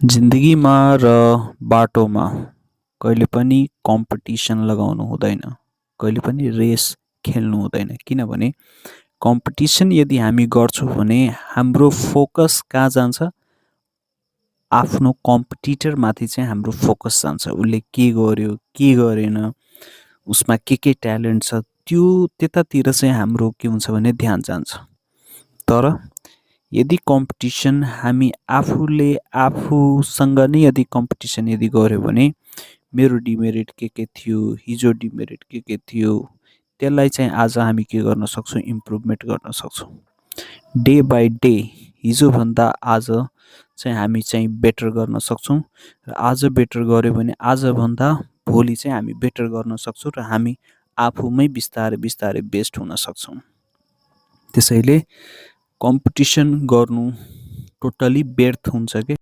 जिन्दगीमा र बाटोमा कहिले पनि कम्पिटिसन लगाउनु हुँदैन, कहिले पनि रेस खेल्नु हुँदैन। किनभने कम्पिटिसन यदि हामी गर्छौँ भने हाम्रो फोकस कहाँ जान्छ? आफ्नो कम्पिटिटरमाथि चाहिँ हाम्रो फोकस जान्छ। उसले के गर्यो, के गरेन, उसमा के ट्यालेन्ट छ, त्यतातिर चाहिँ हाम्रो के हुन्छ भने ध्यान जान्छ। तर यदि कम्पिटिसन हामी आफूसँग नै यदि कम्पिटिसन यदि गऱ्यो भने मेरो डिमेरिट के थियो, हिजो डिमेरिट के थियो, त्यसलाई चाहिँ आज हामी के गर्न सक्छौँ? इम्प्रुभमेन्ट गर्न सक्छौँ। डे बाई डे, हिजोभन्दा आज चाहिँ हामी चाहिँ बेटर गर्न सक्छौँ र आज बेटर गऱ्यो भने आजभन्दा भोलि चाहिँ हामी बेटर गर्न सक्छौँ र हामी आफूमै बिस्तारै बिस्तारै बेस्ट हुन सक्छौँ। त्यसैले कम्पिटिसन गर्नु टोटली व्यर्थ हुन्छ के।